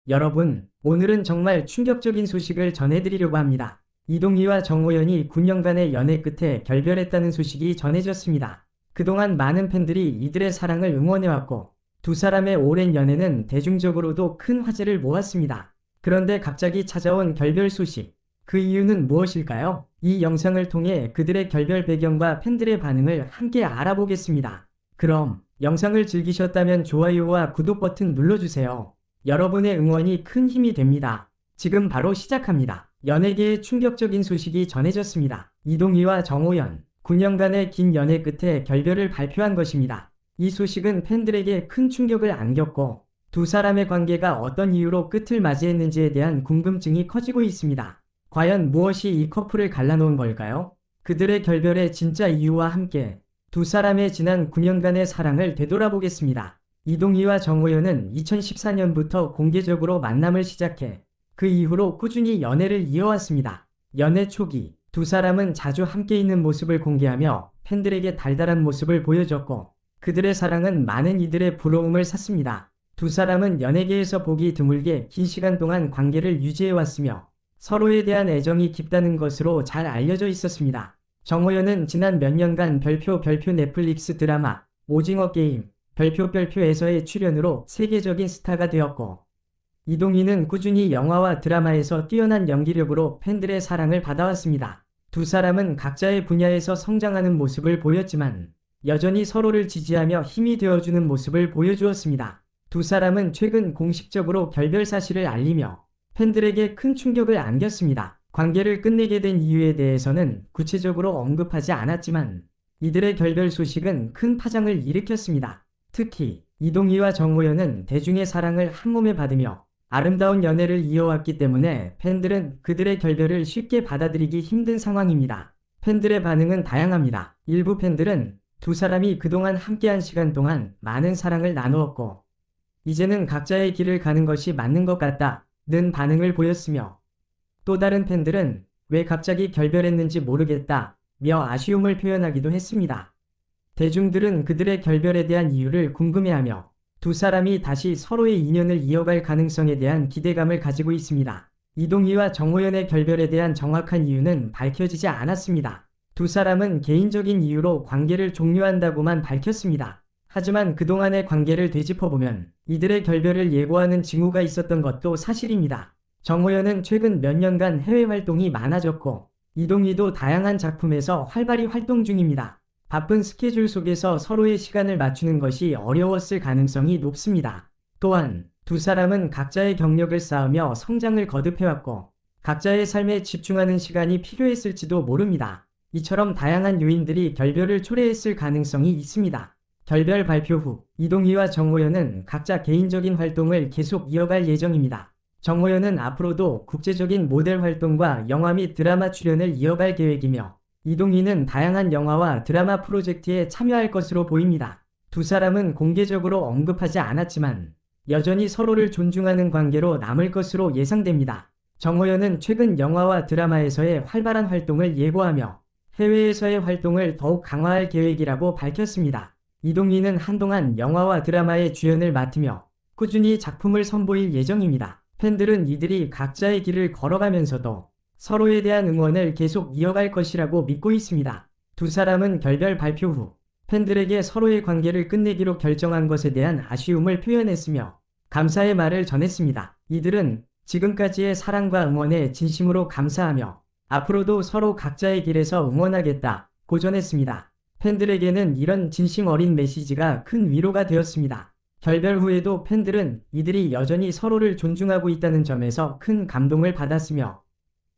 여러분, 오늘은 정말 충격적인 소식을 전해드리려고 합니다. 이동희와 정호연이 9년간의 연애 끝에 결별했다는 소식이 전해졌습니다. 그동안 많은 팬들이 이들의 사랑을 응원해왔고, 두 사람의 오랜 연애는 대중적으로도 큰 화제를 모았습니다. 그런데 갑자기 찾아온 결별 소식. 그 이유는 무엇일까요? 이 영상을 통해 그들의 결별 배경과 팬들의 반응을 함께 알아보겠습니다. 그럼 영상을 즐기셨다면 좋아요와 구독 버튼 눌러주세요. 여러분의 응원이 큰 힘이 됩니다. 지금 바로 시작합니다. 연예계에 충격적인 소식이 전해졌습니다. 이동희와 정호연, 9년간의 긴 연애 끝에 결별을 발표한 것입니다. 이 소식은 팬들에게 큰 충격을 안겼고, 두 사람의 관계가 어떤 이유로 끝을 맞이했는지에 대한 궁금증이 커지고 있습니다. 과연 무엇이 이 커플을 갈라놓은 걸까요? 그들의 결별의 진짜 이유와 함께 두 사람의 지난 9년간의 사랑을 되돌아보겠습니다. 이동희와 정호연은 2014년부터 공개적으로 만남을 시작해 그 이후로 꾸준히 연애를 이어왔습니다. 연애 초기, 두 사람은 자주 함께 있는 모습을 공개하며 팬들에게 달달한 모습을 보여줬고, 그들의 사랑은 많은 이들의 부러움을 샀습니다. 두 사람은 연예계에서 보기 드물게 긴 시간 동안 관계를 유지해왔으며 서로에 대한 애정이 깊다는 것으로 잘 알려져 있었습니다. 정호연은 지난 몇 년간 별표 넷플릭스 드라마 오징어 게임 별표에서의 출연으로 세계적인 스타가 되었고, 이동희는 꾸준히 영화와 드라마에서 뛰어난 연기력으로 팬들의 사랑을 받아왔습니다. 두 사람은 각자의 분야에서 성장하는 모습을 보였지만 여전히 서로를 지지하며 힘이 되어주는 모습을 보여주었습니다. 두 사람은 최근 공식적으로 결별 사실을 알리며 팬들에게 큰 충격을 안겼습니다. 관계를 끝내게 된 이유에 대해서는 구체적으로 언급하지 않았지만 이들의 결별 소식은 큰 파장을 일으켰습니다. 특히 이동희와 정호연은 대중의 사랑을 한몸에 받으며 아름다운 연애를 이어왔기 때문에 팬들은 그들의 결별을 쉽게 받아들이기 힘든 상황입니다. 팬들의 반응은 다양합니다. 일부 팬들은 두 사람이 그동안 함께한 시간 동안 많은 사랑을 나누었고, 이제는 각자의 길을 가는 것이 맞는 것 같다는 반응을 보였으며, 또 다른 팬들은 왜 갑자기 결별했는지 모르겠다며 아쉬움을 표현하기도 했습니다. 대중들은 그들의 결별에 대한 이유를 궁금해하며 두 사람이 다시 서로의 인연을 이어갈 가능성에 대한 기대감을 가지고 있습니다. 이동희와 정호연의 결별에 대한 정확한 이유는 밝혀지지 않았습니다. 두 사람은 개인적인 이유로 관계를 종료한다고만 밝혔습니다. 하지만 그동안의 관계를 되짚어보면 이들의 결별을 예고하는 징후가 있었던 것도 사실입니다. 정호연은 최근 몇 년간 해외 활동이 많아졌고, 이동희도 다양한 작품에서 활발히 활동 중입니다. 바쁜 스케줄 속에서 서로의 시간을 맞추는 것이 어려웠을 가능성이 높습니다. 또한 두 사람은 각자의 경력을 쌓으며 성장을 거듭해왔고, 각자의 삶에 집중하는 시간이 필요했을지도 모릅니다. 이처럼 다양한 요인들이 결별을 초래했을 가능성이 있습니다. 결별 발표 후 이동희와 정호연은 각자 개인적인 활동을 계속 이어갈 예정입니다. 정호연은 앞으로도 국제적인 모델 활동과 영화 및 드라마 출연을 이어갈 계획이며, 이동희는 다양한 영화와 드라마 프로젝트에 참여할 것으로 보입니다. 두 사람은 공개적으로 언급하지 않았지만 여전히 서로를 존중하는 관계로 남을 것으로 예상됩니다. 정호연은 최근 영화와 드라마에서의 활발한 활동을 예고하며 해외에서의 활동을 더욱 강화할 계획이라고 밝혔습니다. 이동희는 한동안 영화와 드라마의 주연을 맡으며 꾸준히 작품을 선보일 예정입니다. 팬들은 이들이 각자의 길을 걸어가면서도 서로에 대한 응원을 계속 이어갈 것이라고 믿고 있습니다. 두 사람은 결별 발표 후 팬들에게 서로의 관계를 끝내기로 결정한 것에 대한 아쉬움을 표현했으며 감사의 말을 전했습니다. 이들은 지금까지의 사랑과 응원에 진심으로 감사하며 앞으로도 서로 각자의 길에서 응원하겠다고 전했습니다. 팬들에게는 이런 진심 어린 메시지가 큰 위로가 되었습니다. 결별 후에도 팬들은 이들이 여전히 서로를 존중하고 있다는 점에서 큰 감동을 받았으며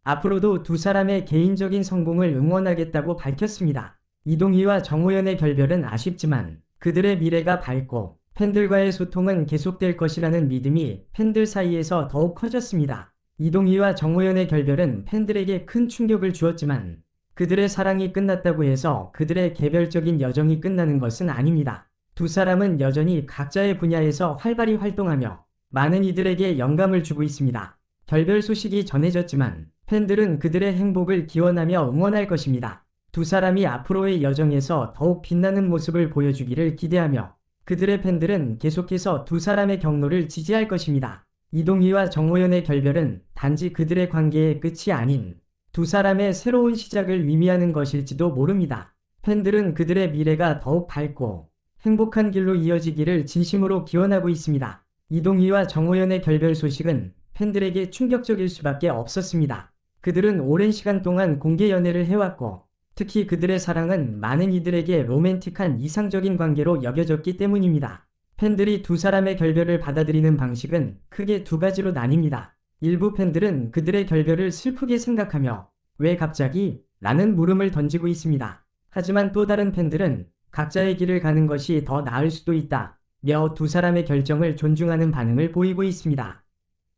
앞으로도 두 사람의 개인적인 성공을 응원하겠다고 밝혔습니다. 이동희와 정호연의 결별은 아쉽지만 그들의 미래가 밝고 팬들과의 소통은 계속될 것이라는 믿음이 팬들 사이에서 더욱 커졌습니다. 이동희와 정호연의 결별은 팬들에게 큰 충격을 주었지만 그들의 사랑이 끝났다고 해서 그들의 개별적인 여정이 끝나는 것은 아닙니다. 두 사람은 여전히 각자의 분야에서 활발히 활동하며 많은 이들에게 영감을 주고 있습니다. 결별 소식이 전해졌지만 팬들은 그들의 행복을 기원하며 응원할 것입니다. 두 사람이 앞으로의 여정에서 더욱 빛나는 모습을 보여주기를 기대하며 그들의 팬들은 계속해서 두 사람의 경로를 지지할 것입니다. 이동희와 정호연의 결별은 단지 그들의 관계의 끝이 아닌 두 사람의 새로운 시작을 의미하는 것일지도 모릅니다. 팬들은 그들의 미래가 더욱 밝고 행복한 길로 이어지기를 진심으로 기원하고 있습니다. 이동희와 정호연의 결별 소식은 팬들에게 충격적일 수밖에 없었습니다. 그들은 오랜 시간 동안 공개 연애를 해왔고 특히 그들의 사랑은 많은 이들에게 로맨틱한 이상적인 관계로 여겨졌기 때문입니다. 팬들이 두 사람의 결별을 받아들이는 방식은 크게 두 가지로 나뉩니다. 일부 팬들은 그들의 결별을 슬프게 생각하며 왜 갑자기? 라는 물음을 던지고 있습니다. 하지만 또 다른 팬들은 각자의 길을 가는 것이 더 나을 수도 있다 며 두 사람의 결정을 존중하는 반응을 보이고 있습니다.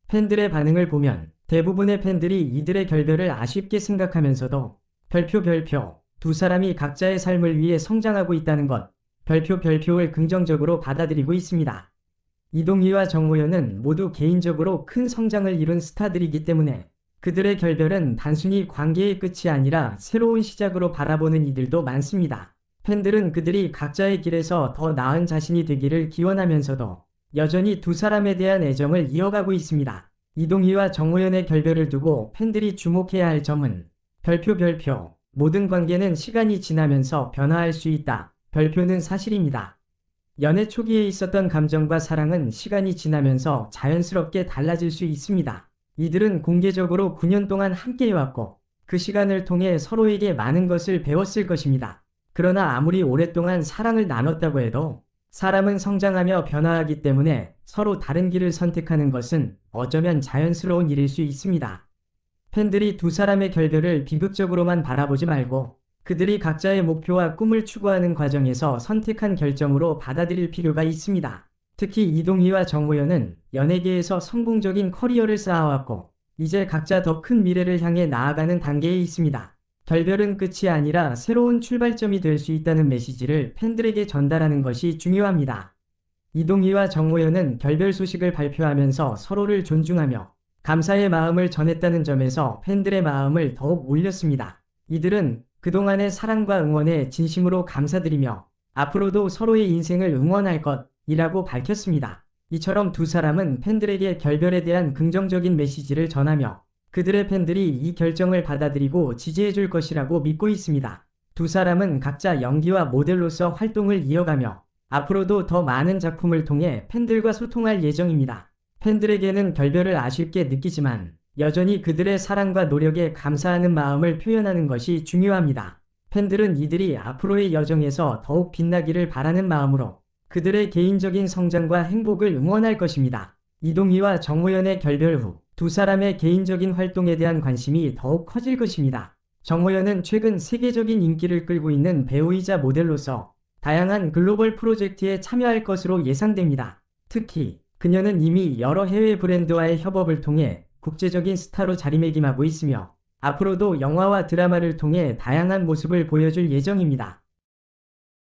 팬들의 반응을 보면 대부분의 팬들이 이들의 결별을 아쉽게 생각하면서도 별표 두 사람이 각자의 삶을 위해 성장하고 있다는 것 별표를 긍정적으로 받아들이고 있습니다. 이동희와 정호연은 모두 개인적으로 큰 성장을 이룬 스타들이기 때문에 그들의 결별은 단순히 관계의 끝이 아니라 새로운 시작으로 바라보는 이들도 많습니다. 팬들은 그들이 각자의 길에서 더 나은 자신이 되기를 기원하면서도 여전히 두 사람에 대한 애정을 이어가고 있습니다. 이동희와 정호연의 결별을 두고 팬들이 주목해야 할 점은 별표 모든 관계는 시간이 지나면서 변화할 수 있다. 별표는 사실입니다. 연애 초기에 있었던 감정과 사랑은 시간이 지나면서 자연스럽게 달라질 수 있습니다. 이들은 공개적으로 9년 동안 함께해왔고 그 시간을 통해 서로에게 많은 것을 배웠을 것입니다. 그러나 아무리 오랫동안 사랑을 나눴다고 해도 사람은 성장하며 변화하기 때문에 서로 다른 길을 선택하는 것은 어쩌면 자연스러운 일일 수 있습니다. 팬들이 두 사람의 결별을 비극적으로만 바라보지 말고 그들이 각자의 목표와 꿈을 추구하는 과정에서 선택한 결정으로 받아들일 필요가 있습니다. 특히 이동희와 정호연은 연예계에서 성공적인 커리어를 쌓아왔고 이제 각자 더 큰 미래를 향해 나아가는 단계에 있습니다. 결별은 끝이 아니라 새로운 출발점이 될 수 있다는 메시지를 팬들에게 전달하는 것이 중요합니다. 이동희와 정호연은 결별 소식을 발표하면서 서로를 존중하며 감사의 마음을 전했다는 점에서 팬들의 마음을 더욱 올렸습니다. 이들은 그동안의 사랑과 응원에 진심으로 감사드리며 앞으로도 서로의 인생을 응원할 것이라고 밝혔습니다. 이처럼 두 사람은 팬들에게 결별에 대한 긍정적인 메시지를 전하며 그들의 팬들이 이 결정을 받아들이고 지지해줄 것이라고 믿고 있습니다. 두 사람은 각자 연기와 모델로서 활동을 이어가며 앞으로도 더 많은 작품을 통해 팬들과 소통할 예정입니다. 팬들에게는 결별을 아쉽게 느끼지만 여전히 그들의 사랑과 노력에 감사하는 마음을 표현하는 것이 중요합니다. 팬들은 이들이 앞으로의 여정에서 더욱 빛나기를 바라는 마음으로 그들의 개인적인 성장과 행복을 응원할 것입니다. 이동희와 정호연의 결별 후 두 사람의 개인적인 활동에 대한 관심이 더욱 커질 것입니다. 정호연은 최근 세계적인 인기를 끌고 있는 배우이자 모델로서 다양한 글로벌 프로젝트에 참여할 것으로 예상됩니다. 특히 그녀는 이미 여러 해외 브랜드와의 협업을 통해 국제적인 스타로 자리매김하고 있으며 앞으로도 영화와 드라마를 통해 다양한 모습을 보여줄 예정입니다.